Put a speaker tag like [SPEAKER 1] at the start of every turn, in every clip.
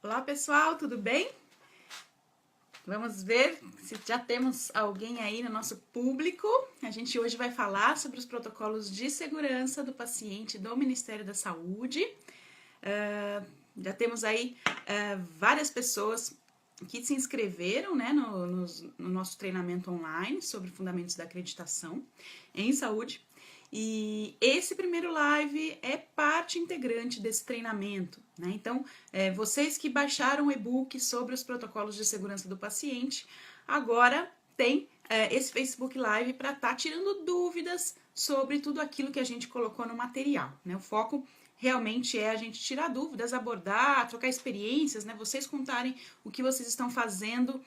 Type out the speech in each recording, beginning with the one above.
[SPEAKER 1] Olá pessoal, tudo bem? Vamos ver se já temos alguém aí no nosso público. A gente hoje vai falar sobre os protocolos de segurança do paciente do Ministério da Saúde. Já temos aí várias pessoas que se inscreveram, né, no nosso treinamento online sobre fundamentos da acreditação em saúde. E esse primeiro live é parte integrante desse treinamento, né? Então, vocês que baixaram o e-book sobre os protocolos de segurança do paciente, agora tem esse Facebook Live para estar tirando dúvidas sobre tudo aquilo que a gente colocou no material, né? O foco realmente é a gente tirar dúvidas, abordar, trocar experiências, né? Vocês contarem o que vocês estão fazendo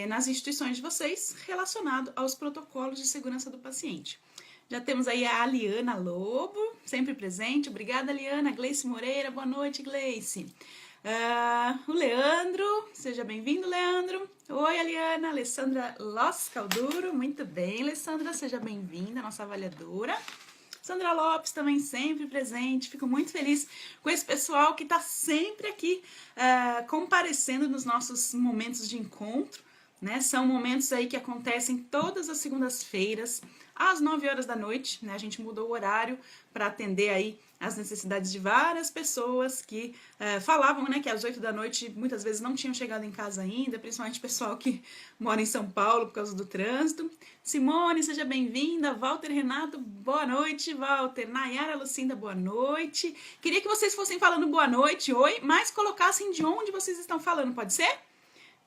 [SPEAKER 1] nas instituições de vocês relacionado aos protocolos de segurança do paciente. Já temos aí a Aliana Lobo, sempre presente. Obrigada, Aliana. Gleice Moreira, boa noite, Gleice. O Leandro, seja bem-vindo, Leandro. Oi, Aliana. Alessandra Los Calduro, muito bem, Alessandra, seja bem-vinda, nossa avaliadora. Sandra Lopes também sempre presente. Fico muito feliz com esse pessoal que está sempre aqui comparecendo nos nossos momentos de encontro, né? São momentos aí que acontecem todas as segundas-feiras, às 9 horas da noite, né? A gente mudou o horário para atender aí as necessidades de várias pessoas que falavam, né, que às 8 da noite muitas vezes não tinham chegado em casa ainda, principalmente pessoal que mora em São Paulo por causa do trânsito. Simone, seja bem-vinda. Walter Renato, boa noite, Walter. Nayara Lucinda, boa noite. Queria que vocês fossem falando boa noite, oi, mas colocassem de onde vocês estão falando, pode ser?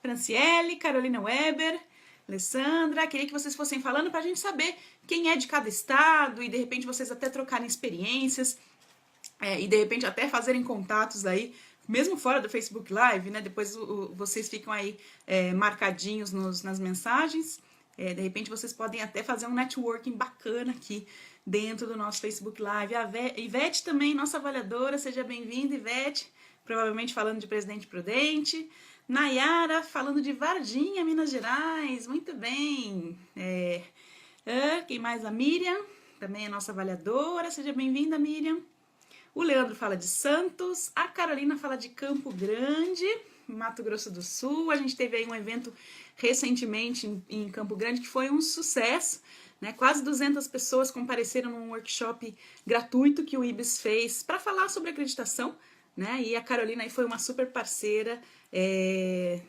[SPEAKER 1] Franciele, Carolina Weber, Alessandra, queria que vocês fossem falando para a gente saber quem é de cada estado e de repente vocês até trocarem experiências e de repente até fazerem contatos aí, mesmo fora do Facebook Live, né? Depois vocês ficam aí marcadinhos nas mensagens, de repente vocês podem até fazer um networking bacana aqui dentro do nosso Facebook Live. A Ivete também, nossa avaliadora, seja bem-vinda, Ivete, provavelmente falando de Presidente Prudente. Nayara, falando de Varginha, Minas Gerais, muito bem. Quem mais? A Miriam, também é nossa avaliadora, seja bem-vinda, Miriam. O Leandro fala de Santos, a Carolina fala de Campo Grande, Mato Grosso do Sul. A gente teve aí um evento recentemente em Campo Grande que foi um sucesso, né? Quase 200 pessoas compareceram num workshop gratuito que o IBS fez para falar sobre acreditação, né? E a Carolina aí foi uma super parceira,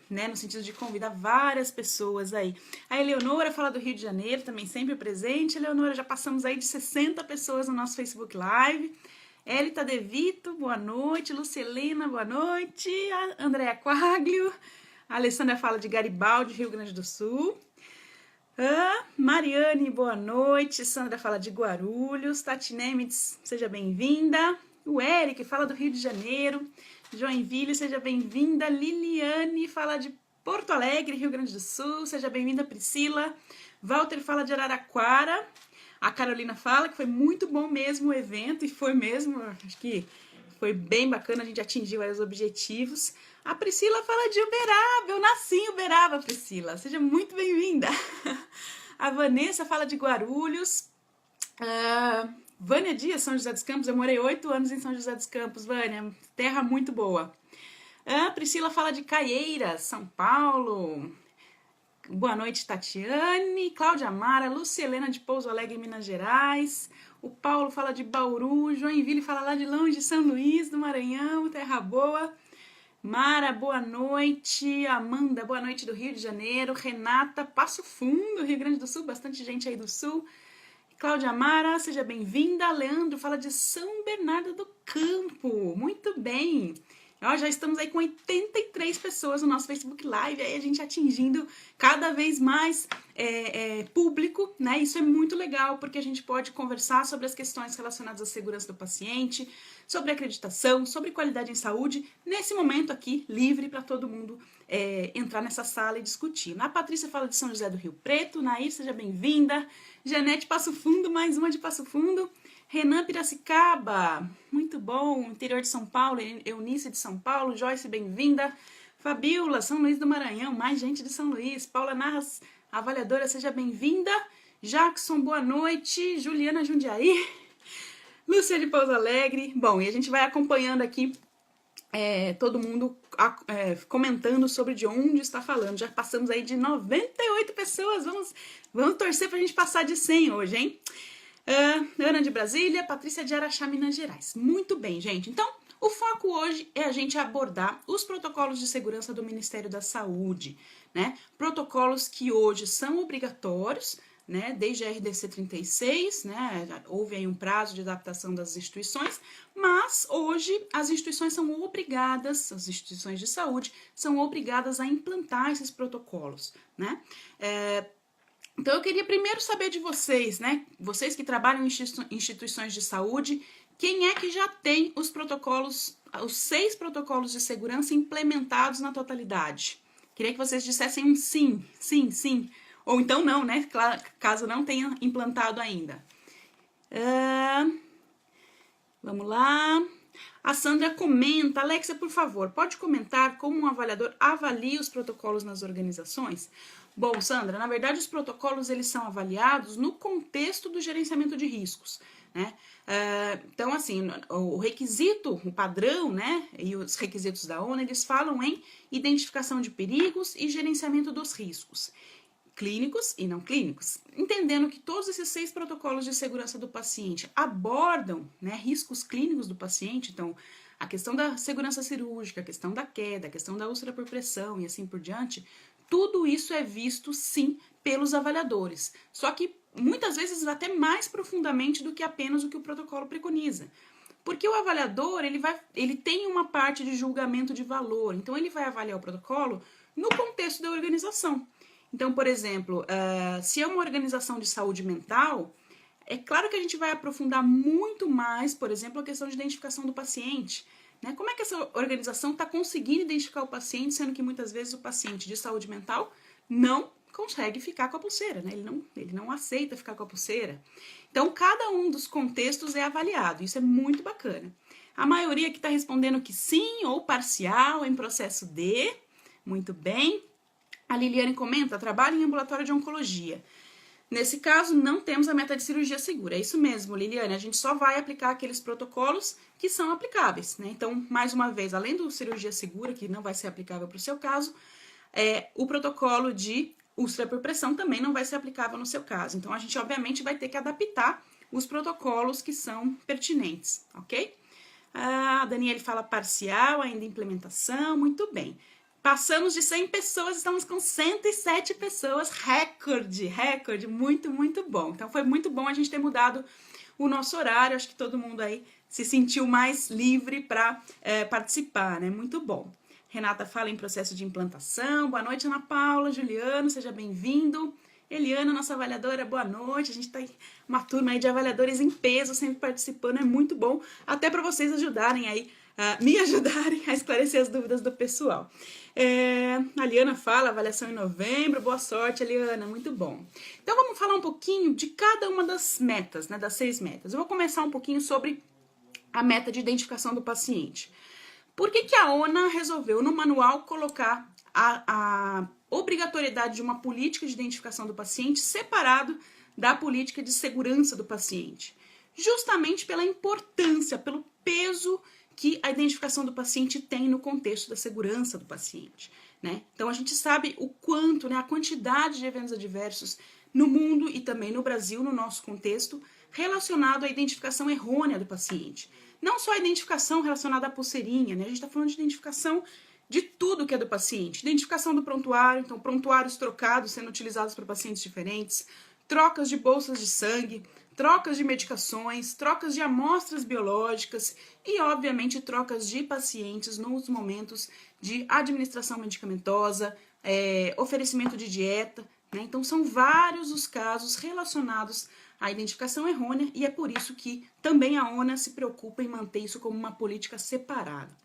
[SPEAKER 1] né, no sentido de convidar várias pessoas aí. A Eleonora fala do Rio de Janeiro, também sempre presente. Eleonora, já passamos aí de 60 pessoas no nosso Facebook Live. Elita De Vito, boa noite. Lucelena, boa noite. A Andréa Quaglio. A Alessandra fala de Garibaldi, Rio Grande do Sul. Mariane, boa noite. Sandra fala de Guarulhos. Tati Nemitz, seja bem-vinda. O Eric fala do Rio de Janeiro. Joinville, seja bem-vinda. Liliane fala de Porto Alegre, Rio Grande do Sul. Seja bem-vinda, Priscila. Walter fala de Araraquara. A Carolina fala que foi muito bom mesmo o evento, e foi mesmo, acho que foi bem bacana, a gente atingiu aí os objetivos. A Priscila fala de Uberaba, eu nasci em Uberaba, Priscila, seja muito bem-vinda. A Vanessa fala de Guarulhos. Vânia Dias, São José dos Campos, eu morei 8 anos em São José dos Campos, Vânia, terra muito boa. A Priscila fala de Caieiras, São Paulo. Boa noite, Tatiane. Cláudia Amara, Lucielena de Pouso Alegre, Minas Gerais. O Paulo fala de Bauru. Joinville fala lá de longe, São Luís do Maranhão, terra boa. Mara, boa noite. Amanda, boa noite do Rio de Janeiro. Renata, Passo Fundo, Rio Grande do Sul, bastante gente aí do Sul. Cláudia Amara, seja bem-vinda. Leandro fala de São Bernardo do Campo, muito bem. Já estamos aí com 83 pessoas no nosso Facebook Live, aí a gente atingindo cada vez mais público, né? Isso é muito legal, porque a gente pode conversar sobre as questões relacionadas à segurança do paciente, sobre acreditação, sobre qualidade em saúde, nesse momento aqui, livre para todo mundo entrar nessa sala e discutir. A Patrícia fala de São José do Rio Preto. Nair, seja bem-vinda. Janete Passo Fundo, mais uma de Passo Fundo. Renan Piracicaba, muito bom. Interior de São Paulo, Eunice de São Paulo. Joyce, bem-vinda. Fabiola, São Luís do Maranhão, mais gente de São Luís. Paula Narras, avaliadora, seja bem-vinda. Jackson, boa noite. Juliana Jundiaí. Lúcia de Pouso Alegre. Bom, e a gente vai acompanhando aqui todo mundo comentando sobre de onde está falando. Já passamos aí de 98 pessoas, vamos torcer para a gente passar de 100 hoje, hein? Ana de Brasília, Patrícia de Araxá, Minas Gerais. Muito bem, gente. Então, o foco hoje é a gente abordar os protocolos de segurança do Ministério da Saúde, né? Protocolos que hoje são obrigatórios, né? Desde a RDC 36, né? Houve aí um prazo de adaptação das instituições, mas hoje as instituições são obrigadas, as instituições de saúde são obrigadas a implantar esses protocolos, né? Então, eu queria primeiro saber de vocês, né? Vocês que trabalham em instituições de saúde, quem é que já tem os protocolos, os 6 protocolos de segurança implementados na totalidade? Queria que vocês dissessem um sim, sim, sim. Ou então não, né? Caso não tenha implantado ainda. Vamos lá. A Sandra comenta, Alexia, por favor, pode comentar como um avaliador avalia os protocolos nas organizações? Bom, Sandra, na verdade os protocolos eles são avaliados no contexto do gerenciamento de riscos, né? Então, assim, o requisito, o padrão, né, e os requisitos da ONU, eles falam em identificação de perigos e gerenciamento dos riscos, clínicos e não clínicos, entendendo que todos esses 6 protocolos de segurança do paciente abordam, né, riscos clínicos do paciente, então a questão da segurança cirúrgica, a questão da queda, a questão da úlcera por pressão e assim por diante, tudo isso é visto sim pelos avaliadores, só que muitas vezes até mais profundamente do que apenas o que o protocolo preconiza. Porque o avaliador, ele tem uma parte de julgamento de valor, então ele vai avaliar o protocolo no contexto da organização. Então, por exemplo, se é uma organização de saúde mental, é claro que a gente vai aprofundar muito mais, por exemplo, a questão de identificação do paciente. Né? Como é que essa organização está conseguindo identificar o paciente, sendo que muitas vezes o paciente de saúde mental não consegue ficar com a pulseira, né? Ele não aceita ficar com a pulseira. Então, cada um dos contextos é avaliado, isso é muito bacana. A maioria que está respondendo que sim ou parcial em processo D, muito bem. A Liliane comenta, trabalho em ambulatório de oncologia. Nesse caso, não temos a meta de cirurgia segura. É isso mesmo, Liliane, a gente só vai aplicar aqueles protocolos que são aplicáveis, né? Então, mais uma vez, além do cirurgia segura, que não vai ser aplicável para o seu caso, o protocolo de úlcera por pressão também não vai ser aplicável no seu caso. Então, a gente, obviamente, vai ter que adaptar os protocolos que são pertinentes, ok? A Daniele fala parcial, ainda implementação, muito bem. Passamos de 100 pessoas, estamos com 107 pessoas, recorde, muito, muito bom. Então foi muito bom a gente ter mudado o nosso horário, acho que todo mundo aí se sentiu mais livre para participar, né? Muito bom. Renata fala em processo de implantação, boa noite Ana Paula, Juliano, seja bem-vindo. Eliana, nossa avaliadora, boa noite, a gente tá em uma turma aí de avaliadores em peso, sempre participando, é muito bom, até para vocês ajudarem aí, me ajudarem a esclarecer as dúvidas do pessoal. A Liana fala, avaliação em novembro, boa sorte, Eliana, muito bom. Então vamos falar um pouquinho de cada uma das metas, né, das 6 metas. Eu vou começar um pouquinho sobre a meta de identificação do paciente. Por que a ONA resolveu no manual colocar a obrigatoriedade de uma política de identificação do paciente separado da política de segurança do paciente? Justamente pela importância, pelo peso que a identificação do paciente tem no contexto da segurança do paciente, né? Então a gente sabe o quanto, né, a quantidade de eventos adversos no mundo e também no Brasil, no nosso contexto, relacionado à identificação errônea do paciente. Não só a identificação relacionada à pulseirinha, né? A gente está falando de identificação de tudo que é do paciente. Identificação do prontuário, então prontuários trocados sendo utilizados para pacientes diferentes, trocas de bolsas de sangue, trocas de medicações, trocas de amostras biológicas e, obviamente, trocas de pacientes nos momentos de administração medicamentosa, oferecimento de dieta, né? Então, são vários os casos relacionados à identificação errônea e é por isso que também a ONA se preocupa em manter isso como uma política separada.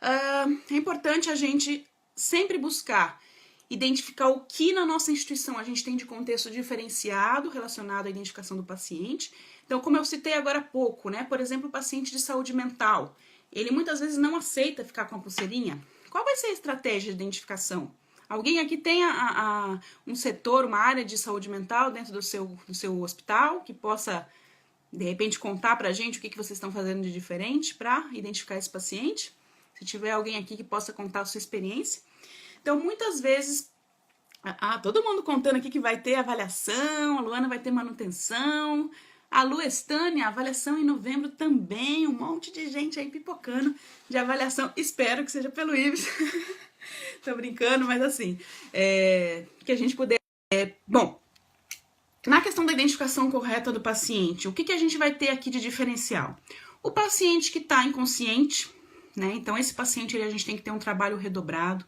[SPEAKER 1] É importante a gente sempre buscar identificar o que na nossa instituição a gente tem de contexto diferenciado relacionado à identificação do paciente. Então, como eu citei agora há pouco, né? Por exemplo, o paciente de saúde mental, ele muitas vezes não aceita ficar com a pulseirinha. Qual vai ser a estratégia de identificação? Alguém aqui tem um setor, uma área de saúde mental dentro do seu hospital que possa, de repente, contar pra gente o que vocês estão fazendo de diferente para identificar esse paciente? Se tiver alguém aqui que possa contar a sua experiência. Então, muitas vezes, todo mundo contando aqui que vai ter avaliação, a Luana vai ter manutenção, a Lu Estânia, avaliação em novembro também, um monte de gente aí pipocando de avaliação, espero que seja pelo IBS, tô brincando, mas assim, que a gente puder... Bom, na questão da identificação correta do paciente, o que a gente vai ter aqui de diferencial? O paciente que está inconsciente, né, então esse paciente a gente tem que ter um trabalho redobrado,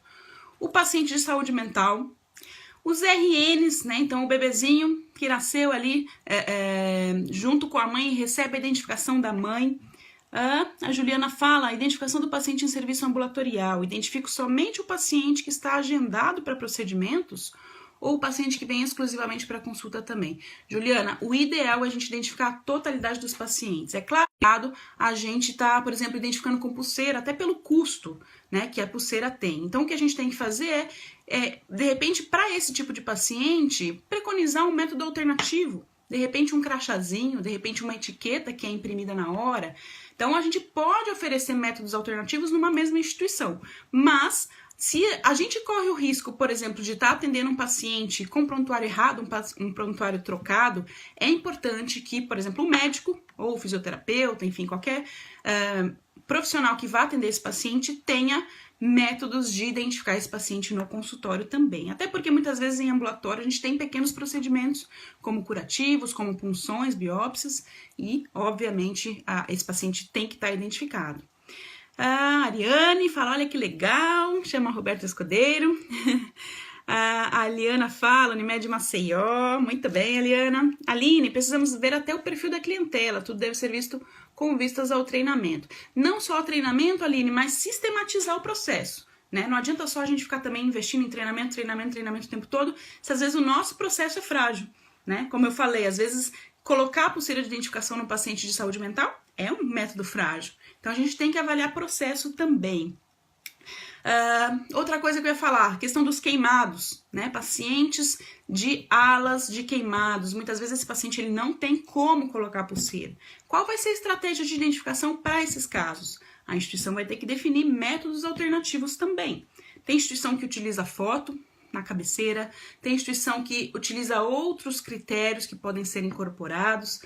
[SPEAKER 1] o paciente de saúde mental, os RNs, né? Então o bebezinho que nasceu ali junto com a mãe recebe a identificação da mãe. A Juliana fala, a identificação do paciente em serviço ambulatorial. Identifico somente o paciente que está agendado para procedimentos ou o paciente que vem exclusivamente para consulta também. Juliana, o ideal é a gente identificar a totalidade dos pacientes. É claro, a gente está, por exemplo, identificando com pulseira, até pelo custo, né, que a pulseira tem. Então, o que a gente tem que fazer de repente, para esse tipo de paciente, preconizar um método alternativo. De repente, um crachazinho, de repente, uma etiqueta que é imprimida na hora. Então, a gente pode oferecer métodos alternativos numa mesma instituição, mas... Se a gente corre o risco, por exemplo, de estar atendendo um paciente com prontuário errado, um prontuário trocado, é importante que, por exemplo, o médico ou o fisioterapeuta, enfim, qualquer profissional que vá atender esse paciente tenha métodos de identificar esse paciente no consultório também. Até porque muitas vezes em ambulatório a gente tem pequenos procedimentos, como curativos, como punções, biópsias, e, obviamente, esse paciente tem que estar identificado. A Ariane fala, olha que legal, chama a Roberta Escudeiro. A Aliana fala, Unimed Maceió, muito bem, Aliana. Aline, precisamos ver até o perfil da clientela, tudo deve ser visto com vistas ao treinamento. Não só o treinamento, Aline, mas sistematizar o processo, né? Não adianta só a gente ficar também investindo em treinamento o tempo todo, se às vezes o nosso processo é frágil, né? Como eu falei, às vezes colocar a pulseira de identificação no paciente de saúde mental é um método frágil. Então, a gente tem que avaliar processo também. Outra coisa que eu ia falar, questão dos queimados, né? Pacientes de alas de queimados. Muitas vezes esse paciente ele não tem como colocar a pulseira. Qual vai ser a estratégia de identificação para esses casos? A instituição vai ter que definir métodos alternativos também. Tem instituição que utiliza foto na cabeceira, tem instituição que utiliza outros critérios que podem ser incorporados.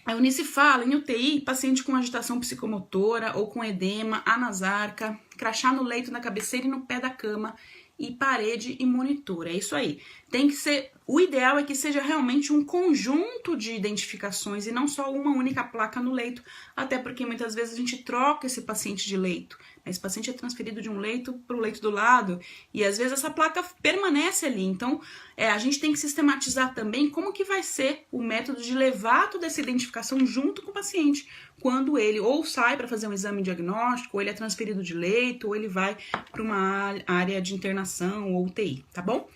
[SPEAKER 1] A Eunice fala, em UTI, paciente com agitação psicomotora ou com edema, anasarca, crachá no leito, na cabeceira e no pé da cama, e parede e monitor. É isso aí. Tem que ser, o ideal é que seja realmente um conjunto de identificações e não só uma única placa no leito, até porque muitas vezes a gente troca esse paciente de leito. Esse paciente é transferido de um leito para o leito do lado e às vezes essa placa permanece ali. Então, a gente tem que sistematizar também como que vai ser o método de levar toda essa identificação junto com o paciente, quando ele ou sai para fazer um exame diagnóstico, ou ele é transferido de leito, ou ele vai para uma área de internação ou UTI, tá bom?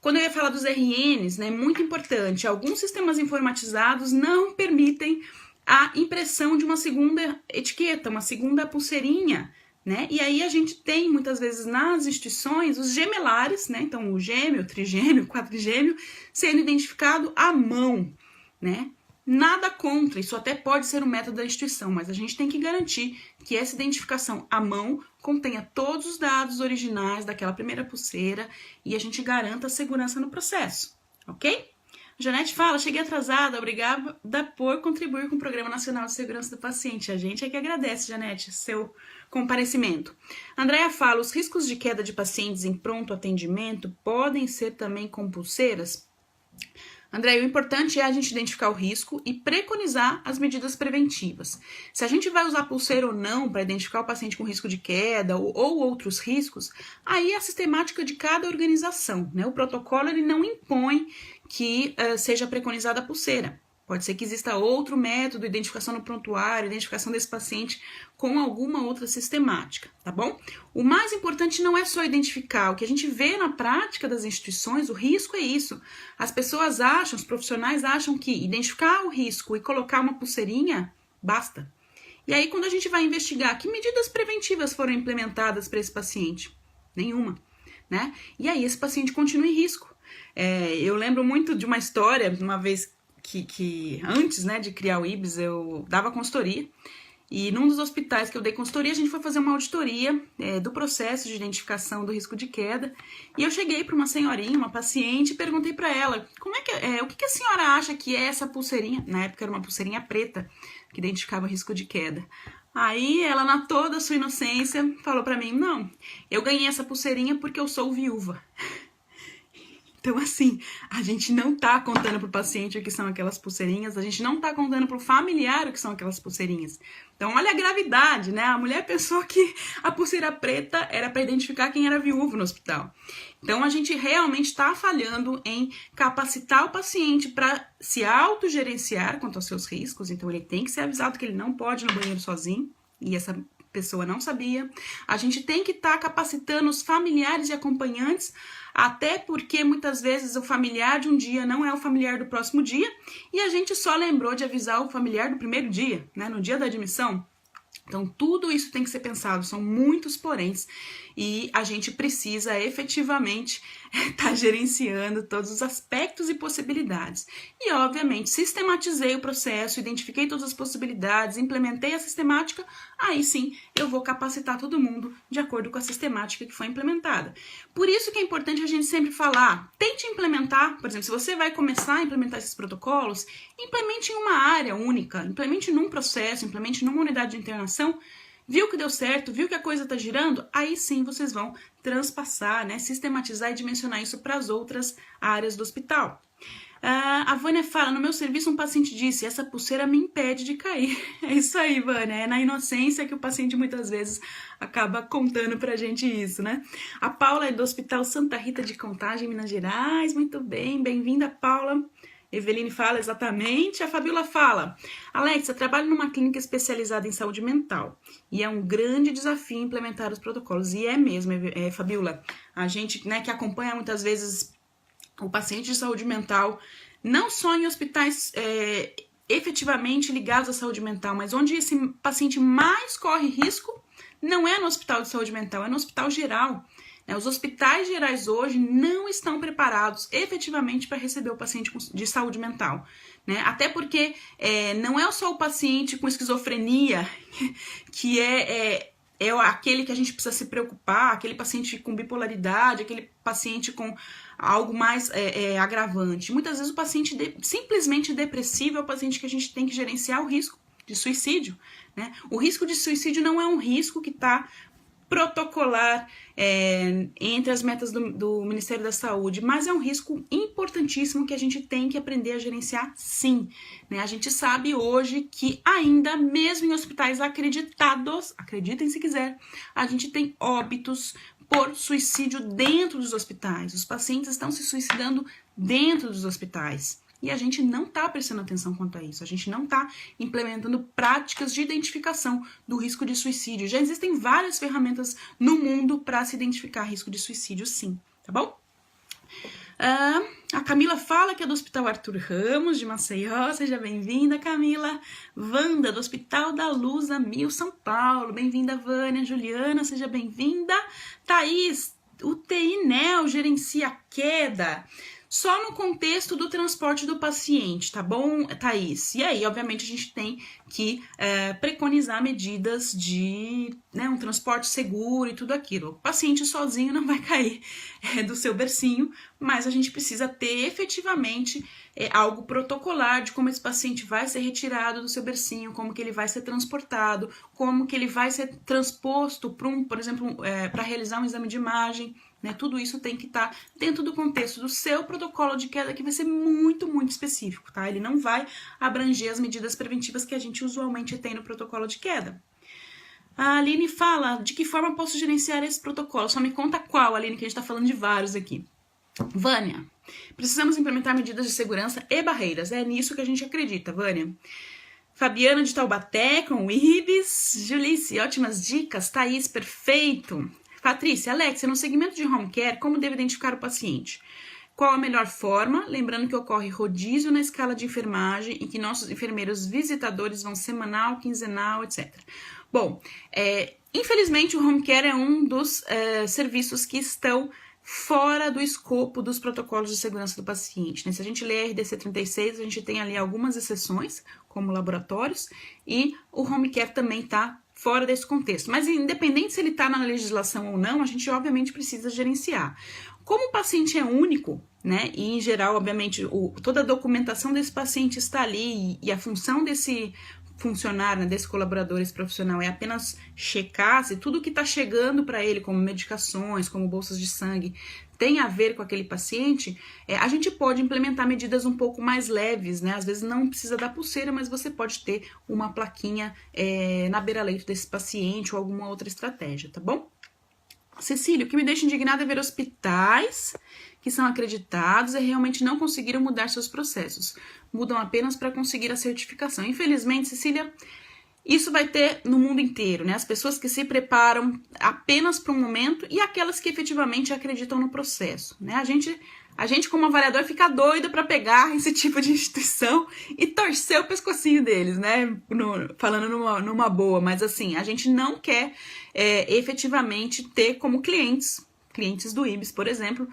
[SPEAKER 1] Quando eu ia falar dos RNs, né, muito importante, alguns sistemas informatizados não permitem a impressão de uma segunda etiqueta, uma segunda pulseirinha, né? E aí a gente tem, muitas vezes, nas instituições, os gemelares, né? Então, o gêmeo, o trigêmeo, o quadrigêmeo, sendo identificado à mão, né? Nada contra, isso até pode ser um método da instituição, mas a gente tem que garantir que essa identificação à mão contenha todos os dados originais daquela primeira pulseira e a gente garanta a segurança no processo, ok? Janete fala, cheguei atrasada, obrigada por contribuir com o Programa Nacional de Segurança do Paciente. A gente é que agradece, Janete, seu comparecimento. Andréa fala, os riscos de queda de pacientes em pronto atendimento podem ser também com pulseiras? André, o importante é a gente identificar o risco e preconizar as medidas preventivas. Se a gente vai usar pulseira ou não para identificar o paciente com risco de queda ou outros riscos, aí é a sistemática de cada organização, né? O protocolo ele não impõe que seja preconizada a pulseira. Pode ser que exista outro método, identificação no prontuário, identificação desse paciente com alguma outra sistemática, tá bom? O mais importante não é só identificar, o que a gente vê na prática das instituições, o risco é isso. As pessoas acham, os profissionais acham que identificar o risco e colocar uma pulseirinha, basta. E aí quando a gente vai investigar, que medidas preventivas foram implementadas para esse paciente? Nenhuma, né? E aí esse paciente continua em risco. Eu lembro muito de uma história, uma vez que antes, né, de criar o IBS, eu dava consultoria E num dos hospitais que eu dei consultoria, a gente foi fazer uma auditoria do processo de identificação do risco de queda. E eu cheguei para uma senhorinha, uma paciente, e perguntei para ela, o que a senhora acha que é essa pulseirinha? Na época era uma pulseirinha preta, que identificava risco de queda. Aí ela, na toda a sua inocência, falou para mim, não, eu ganhei essa pulseirinha porque eu sou viúva. Então, assim, a gente não tá contando pro paciente o que são aquelas pulseirinhas, a gente não tá contando pro familiar o que são aquelas pulseirinhas. Então, olha a gravidade, né? A mulher pensou que a pulseira preta era para identificar quem era viúvo no hospital. Então, a gente realmente está falhando em capacitar o paciente para se autogerenciar quanto aos seus riscos. Então, ele tem que ser avisado que ele não pode ir no banheiro sozinho, e essa pessoa não sabia. A gente tem que estar capacitando os familiares e acompanhantes, até porque muitas vezes o familiar de um dia não é o familiar do próximo dia, e a gente só lembrou de avisar o familiar do primeiro dia, né, no dia da admissão. Então, tudo isso tem que ser pensado, são muitos poréns, e a gente precisa efetivamente estar gerenciando todos os aspectos e possibilidades. E, obviamente, sistematizei o processo, identifiquei todas as possibilidades, implementei a sistemática, aí sim eu vou capacitar todo mundo de acordo com a sistemática que foi implementada. Por isso que é importante a gente sempre falar, tente implementar, por exemplo, se você vai começar a implementar esses protocolos, implemente em uma área única, implemente num processo, implemente numa unidade de internação. Viu que deu certo, viu que a coisa está girando? Aí sim vocês vão transpassar, né, sistematizar e dimensionar isso para as outras áreas do hospital. A Vânia fala, no meu serviço um paciente disse, essa pulseira me impede de cair. É isso aí, Vânia, é na inocência que o paciente muitas vezes acaba contando pra gente isso, né? A Paula é do Hospital Santa Rita de Contagem, Minas Gerais, muito bem, bem-vinda, Paula. Eveline fala exatamente. A Fabiola fala, Alexa, trabalho numa clínica especializada em saúde mental e é um grande desafio implementar os protocolos. E é mesmo, Fabiola, a gente, né, que acompanha muitas vezes o paciente de saúde mental, não só em hospitais efetivamente ligados à saúde mental, mas onde esse paciente mais corre risco não é no hospital de saúde mental, é no hospital geral. Os hospitais gerais hoje não estão preparados efetivamente para receber o paciente de saúde mental, né? Até porque não é só o paciente com esquizofrenia que é aquele que a gente precisa se preocupar, aquele paciente com bipolaridade, aquele paciente com algo mais agravante. Muitas vezes o paciente simplesmente depressivo é o paciente que a gente tem que gerenciar o risco de suicídio, né? O risco de suicídio não é um risco que está protocolar entre as metas do Ministério da Saúde, mas é um risco importantíssimo que a gente tem que aprender a gerenciar, sim, né? A gente sabe hoje que ainda, mesmo em hospitais acreditados, acreditem se quiser, a gente tem óbitos por suicídio dentro dos hospitais. Os pacientes estão se suicidando dentro dos hospitais. E a gente não está prestando atenção quanto a isso, a gente não está implementando práticas de identificação do risco de suicídio. Já existem várias ferramentas no mundo para se identificar risco de suicídio, sim, tá bom? A Camila fala que é do Hospital Arthur Ramos, de Maceió, seja bem-vinda, Camila. Wanda, do Hospital da Luz, Amil, São Paulo, bem-vinda, Vânia. Juliana, seja bem-vinda. Thaís, UTI NEL gerencia a queda. Só no contexto do transporte do paciente, tá bom, Thaís? E aí, obviamente, a gente tem que preconizar medidas de um transporte seguro e tudo aquilo. O paciente sozinho não vai cair do seu bercinho, mas a gente precisa ter efetivamente algo protocolar de como esse paciente vai ser retirado do seu bercinho, como que ele vai ser transportado, como que ele vai ser transposto por exemplo, para realizar um exame de imagem. Né, tudo isso tem que estar dentro do contexto do seu protocolo de queda, que vai ser muito, muito específico, tá? Ele não vai abranger as medidas preventivas que a gente usualmente tem no protocolo de queda. A Aline fala, de que forma posso gerenciar esse protocolo? Só me conta qual, Aline, que a gente tá falando de vários aqui. Vânia, precisamos implementar medidas de segurança e barreiras. É nisso que a gente acredita, Vânia. Fabiana de Taubaté, com o Ibis. Julice, ótimas dicas. Thaís, perfeito. Patrícia, Alexia, no segmento de home care, como devo identificar o paciente? Qual a melhor forma? Lembrando que ocorre rodízio na escala de enfermagem e que nossos enfermeiros visitadores vão semanal, quinzenal, etc. Bom, infelizmente o home care é um dos serviços que estão fora do escopo dos protocolos de segurança do paciente, né? Se a gente lê a RDC 36, a gente tem ali algumas exceções, como laboratórios, e o home care também está fora desse contexto. Mas independente se ele está na legislação ou não, a gente obviamente precisa gerenciar. Como o paciente é único, né, e em geral, obviamente, toda a documentação desse paciente está ali e a função desse funcionário, né, desse colaborador, esse profissional, é apenas checar se tudo que está chegando para ele, como medicações, como bolsas de sangue, tem a ver com aquele paciente, a gente pode implementar medidas um pouco mais leves, né? Às vezes não precisa da pulseira, mas você pode ter uma plaquinha na beira-leito desse paciente ou alguma outra estratégia, tá bom? Cecília, o que me deixa indignada é ver hospitais que são acreditados e realmente não conseguiram mudar seus processos. Mudam apenas para conseguir a certificação. Infelizmente, Cecília, isso vai ter no mundo inteiro, né? As pessoas que se preparam apenas para um momento e aquelas que efetivamente acreditam no processo, né? A gente como avaliador fica doido para pegar esse tipo de instituição e torcer o pescocinho deles, né? Falando numa boa, mas assim, a gente não quer efetivamente ter como clientes do IBS, por exemplo,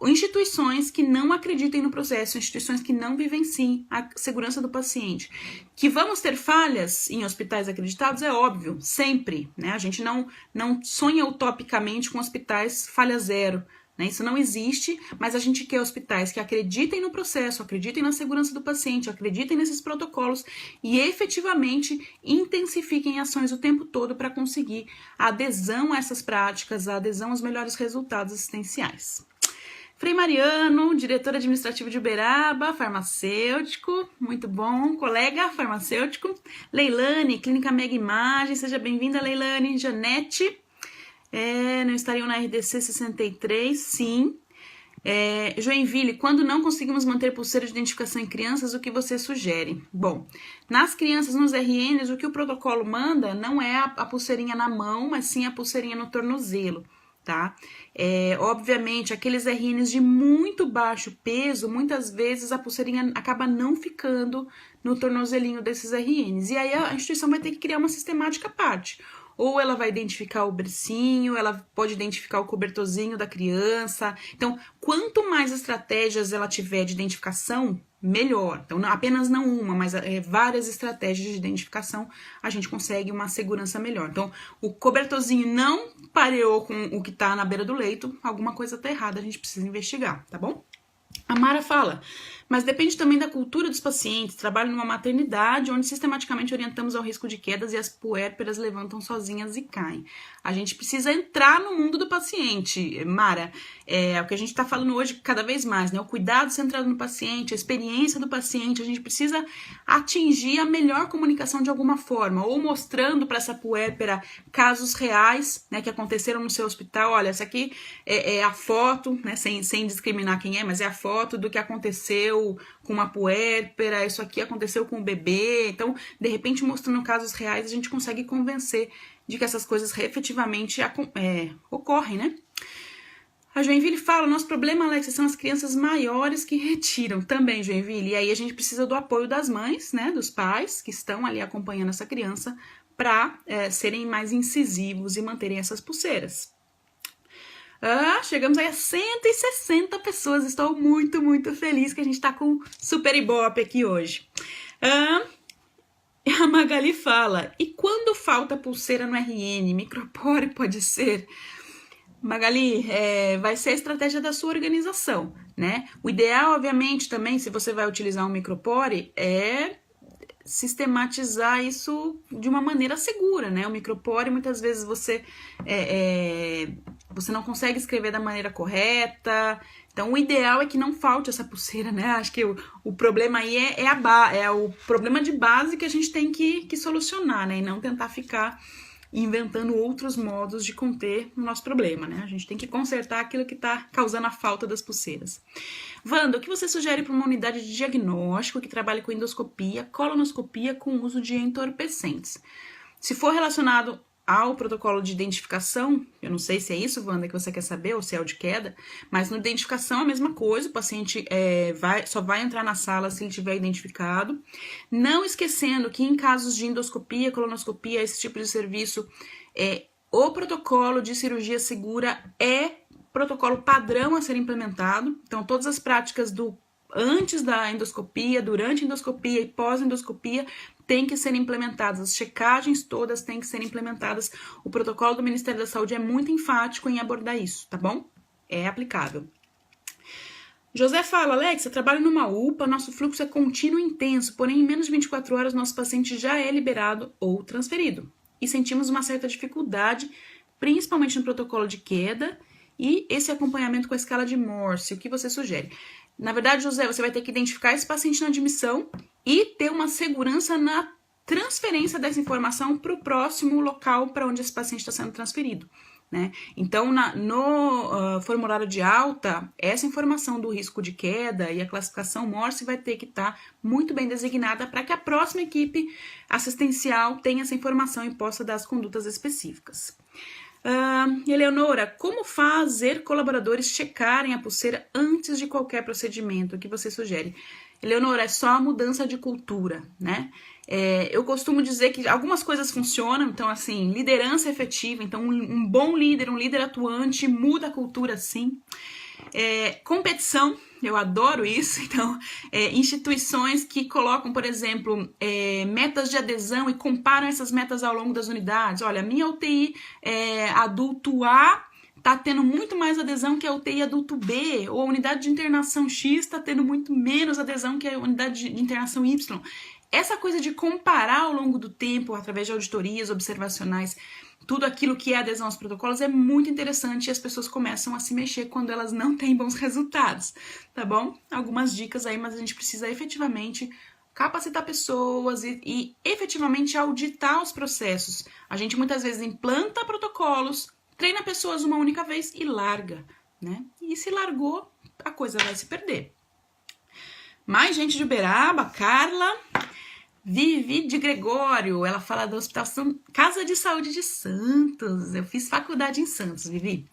[SPEAKER 1] instituições que não acreditem no processo, instituições que não vivenciem a segurança do paciente. Que vamos ter falhas em hospitais acreditados, é óbvio, sempre, né? A gente não sonha utopicamente com hospitais falha zero, né? Isso não existe, mas a gente quer hospitais que acreditem no processo, acreditem na segurança do paciente, acreditem nesses protocolos e efetivamente intensifiquem ações o tempo todo para conseguir a adesão a essas práticas, a adesão aos melhores resultados assistenciais. Frei Mariano, diretor administrativo de Uberaba, farmacêutico, muito bom, colega farmacêutico. Leilane, Clínica Mega Imagem, seja bem-vinda, Leilane. Janete, não estariam na RDC 63, sim. Joinville, quando não conseguimos manter pulseira de identificação em crianças, o que você sugere? Bom, nas crianças, nos RNs, o que o protocolo manda não é a pulseirinha na mão, mas sim a pulseirinha no tornozelo. Tá? Obviamente, aqueles RNs de muito baixo peso, muitas vezes a pulseirinha acaba não ficando no tornozelinho desses RNs. E aí a instituição vai ter que criar uma sistemática à parte. Ou ela vai identificar o bercinho, ela pode identificar o cobertorzinho da criança. Então, quanto mais estratégias ela tiver de identificação, melhor. Então, apenas não uma, mas várias estratégias de identificação, a gente consegue uma segurança melhor. Então, o cobertorzinho não pareou com o que tá na beira do leito, alguma coisa tá errada, a gente precisa investigar, tá bom? A Mara fala, mas depende também da cultura dos pacientes. Trabalho numa maternidade onde sistematicamente orientamos ao risco de quedas e as puérperas levantam sozinhas e caem. A gente precisa entrar no mundo do paciente, Mara. É o que a gente está falando hoje cada vez mais, né? O cuidado centrado no paciente, a experiência do paciente. A gente precisa atingir a melhor comunicação de alguma forma, ou mostrando para essa puérpera casos reais, né, que aconteceram no seu hospital. Olha, essa aqui é a foto, né, sem discriminar quem é, mas é a foto do que aconteceu com uma puérpera, isso aqui aconteceu com o bebê. Então, de repente, mostrando casos reais, a gente consegue convencer de que essas coisas efetivamente ocorrem, né? A Joinville fala, nosso problema, Alex, são as crianças maiores que retiram também, Joinville. E aí a gente precisa do apoio das mães, né, dos pais que estão ali acompanhando essa criança para serem mais incisivos e manterem essas pulseiras. Chegamos aí a 160 pessoas. Estou muito, muito feliz que a gente está com super ibope aqui hoje. A Magali fala, e quando falta pulseira no RN, micropore pode ser? Magali, vai ser a estratégia da sua organização, né? O ideal, obviamente, também, se você vai utilizar um micropore, é sistematizar isso de uma maneira segura, né? O micropore, muitas vezes, você não consegue escrever da maneira correta. Então, o ideal é que não falte essa pulseira, né? Acho que o problema aí é o problema de base que a gente tem que solucionar, né? E não tentar ficar inventando outros modos de conter o nosso problema, né? A gente tem que consertar aquilo que está causando a falta das pulseiras. Wanda, o que você sugere para uma unidade de diagnóstico que trabalhe com endoscopia, colonoscopia com uso de entorpecentes? Se for relacionado ao protocolo de identificação, eu não sei se é isso, Wanda, que você quer saber, ou se é o de queda, mas na identificação é a mesma coisa, o paciente só vai entrar na sala se ele tiver identificado. Não esquecendo que em casos de endoscopia, colonoscopia, esse tipo de serviço, o protocolo de cirurgia segura é protocolo padrão a ser implementado. Então, todas as práticas do antes da endoscopia, durante a endoscopia e pós-endoscopia têm que ser implementadas. As checagens todas têm que ser implementadas. O protocolo do Ministério da Saúde é muito enfático em abordar isso, tá bom? É aplicável. José fala, Alex, eu trabalho numa UPA, nosso fluxo é contínuo e intenso, porém em menos de 24 horas nosso paciente já é liberado ou transferido. E sentimos uma certa dificuldade, principalmente no protocolo de queda e esse acompanhamento com a escala de Morse. O que você sugere? Na verdade, José, você vai ter que identificar esse paciente na admissão e ter uma segurança na transferência dessa informação para o próximo local para onde esse paciente está sendo transferido, né? Então, no formulário de alta, essa informação do risco de queda e a classificação Morse vai ter que estar muito bem designada para que a próxima equipe assistencial tenha essa informação e possa dar as condutas específicas. Eleonora, como fazer colaboradores checarem a pulseira antes de qualquer procedimento? O que você sugere? Eleonora, é só a mudança de cultura, né? Eu costumo dizer que algumas coisas funcionam, então assim, liderança efetiva, então um bom líder, um líder atuante muda a cultura sim. Competição, eu adoro isso, então instituições que colocam, por exemplo, metas de adesão e comparam essas metas ao longo das unidades. Olha, a minha UTI adulto A está tendo muito mais adesão que a UTI adulto B, ou a unidade de internação X está tendo muito menos adesão que a unidade de internação Y. Essa coisa de comparar ao longo do tempo, através de auditorias observacionais, tudo aquilo que é adesão aos protocolos é muito interessante e as pessoas começam a se mexer quando elas não têm bons resultados, tá bom? Algumas dicas aí, mas a gente precisa efetivamente capacitar pessoas e efetivamente auditar os processos. A gente muitas vezes implanta protocolos, treina pessoas uma única vez e larga, né? E se largou, a coisa vai se perder. Mais gente de Uberaba, Carla... Vivi de Gregório, ela fala do Hospital Casa de Saúde de Santos. Eu fiz faculdade em Santos, Vivi.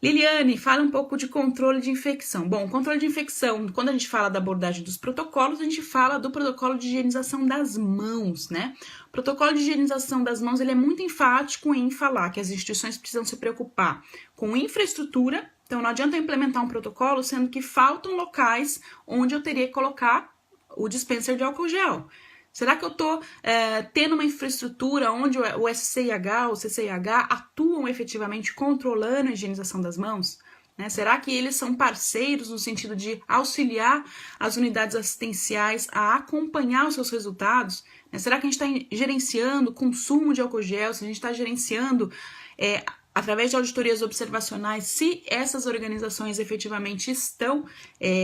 [SPEAKER 1] Liliane, fala um pouco de controle de infecção. Bom, controle de infecção, quando a gente fala da abordagem dos protocolos, a gente fala do protocolo de higienização das mãos, né? O protocolo de higienização das mãos, ele é muito enfático em falar que as instituições precisam se preocupar com infraestrutura. Então, não adianta eu implementar um protocolo, sendo que faltam locais onde eu teria que colocar o dispenser de álcool gel. Será que eu estou tendo uma infraestrutura onde o SCIH ou CCIH atuam efetivamente controlando a higienização das mãos? Né? Será que eles são parceiros no sentido de auxiliar as unidades assistenciais a acompanhar os seus resultados? Né? Será que a gente está gerenciando o consumo de álcool gel? Se a gente está gerenciando... através de auditorias observacionais, se essas organizações efetivamente estão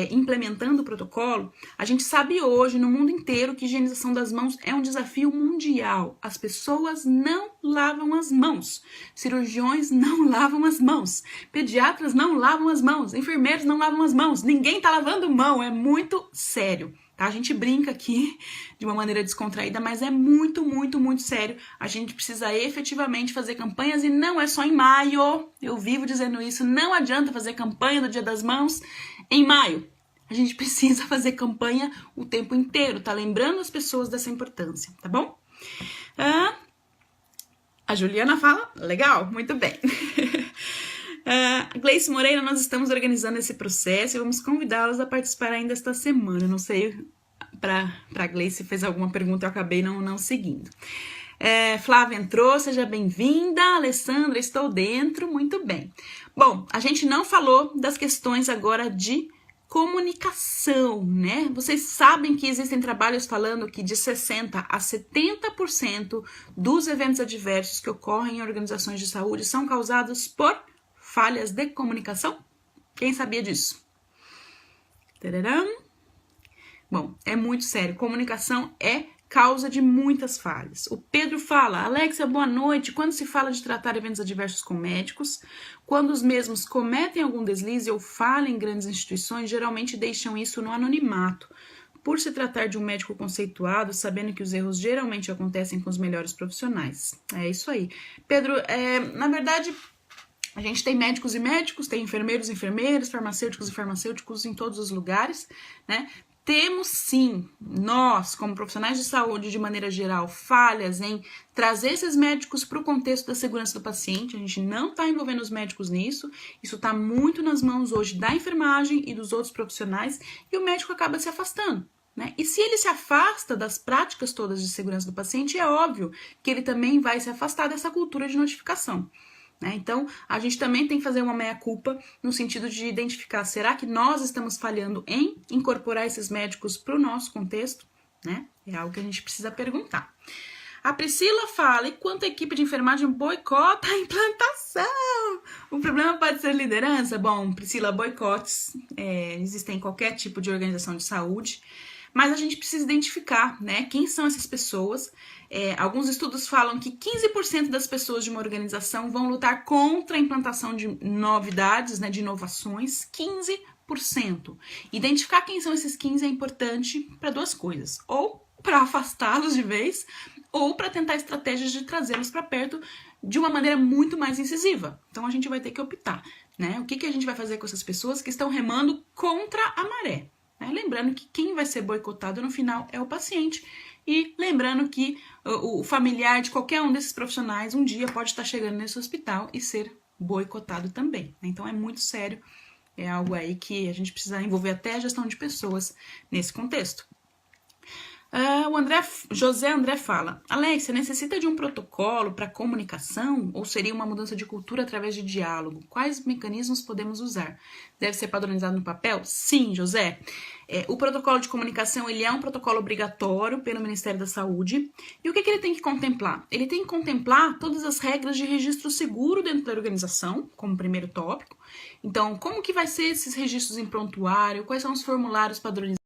[SPEAKER 1] implementando o protocolo, a gente sabe hoje no mundo inteiro que higienização das mãos é um desafio mundial. As pessoas não lavam as mãos, cirurgiões não lavam as mãos, pediatras não lavam as mãos, enfermeiros não lavam as mãos, ninguém tá lavando mão, é muito sério. Tá? A gente brinca aqui de uma maneira descontraída, mas é muito, muito, muito sério. A gente precisa efetivamente fazer campanhas e não é só em maio. Eu vivo dizendo isso, não adianta fazer campanha do Dia das Mãos em maio. A gente precisa fazer campanha o tempo inteiro, tá? Lembrando as pessoas dessa importância, tá bom? A Juliana fala, legal, muito bem. Gleice Moreira, nós estamos organizando esse processo e vamos convidá-las a participar ainda esta semana. Eu não sei, para Gleice fez alguma pergunta, eu acabei não seguindo. Flávia entrou, seja bem-vinda. Alessandra, estou dentro, muito bem. Bom, a gente não falou das questões agora de comunicação, né? Vocês sabem que existem trabalhos falando que de 60% a 70% dos eventos adversos que ocorrem em organizações de saúde são causados por falhas de comunicação? Quem sabia disso? Tararam. Bom, é muito sério. Comunicação é causa de muitas falhas. O Pedro fala, Alexia, boa noite. Quando se fala de tratar eventos adversos com médicos, quando os mesmos cometem algum deslize ou falha em grandes instituições, geralmente deixam isso no anonimato. Por se tratar de um médico conceituado, sabendo que os erros geralmente acontecem com os melhores profissionais. É isso aí. Pedro, na verdade... A gente tem médicos e médicos, tem enfermeiros e enfermeiras, farmacêuticos e farmacêuticos em todos os lugares, né? temos sim, nós, como profissionais de saúde, de maneira geral, falhas em trazer esses médicos para o contexto da segurança do paciente. A gente não está envolvendo os médicos nisso. Isso está muito nas mãos hoje da enfermagem e dos outros profissionais, e o médico acaba se afastando, né? E se ele se afasta das práticas todas de segurança do paciente, é óbvio que ele também vai se afastar dessa cultura de notificação. Então, a gente também tem que fazer uma meia-culpa no sentido de identificar, será que nós estamos falhando em incorporar esses médicos para o nosso contexto? Né? É algo que a gente precisa perguntar. A Priscila fala, enquanto a equipe de enfermagem boicota a implantação, o problema pode ser liderança? Bom, Priscila, boicotes existem em qualquer tipo de organização de saúde, mas a gente precisa identificar, né, quem são essas pessoas. Alguns estudos falam que 15% das pessoas de uma organização vão lutar contra a implantação de novidades, né, de inovações, 15%. Identificar quem são esses 15% é importante para duas coisas, ou para afastá-los de vez, ou para tentar estratégias de trazê-los para perto de uma maneira muito mais incisiva. Então a gente vai ter que optar, né? O que a gente vai fazer com essas pessoas que estão remando contra a maré? Lembrando que quem vai ser boicotado no final é o paciente, e lembrando que o familiar de qualquer um desses profissionais um dia pode estar chegando nesse hospital e ser boicotado também. Então é muito sério, é algo aí que a gente precisa envolver até a gestão de pessoas nesse contexto. O José André fala, Alexia, necessita de um protocolo para comunicação ou seria uma mudança de cultura através de diálogo? Quais mecanismos podemos usar? Deve ser padronizado no papel? Sim, José. O protocolo de comunicação ele é um protocolo obrigatório pelo Ministério da Saúde. E o que ele tem que contemplar? Ele tem que contemplar todas as regras de registro seguro dentro da organização, como primeiro tópico. Então, como que vai ser esses registros em prontuário? Quais são os formulários padronizados?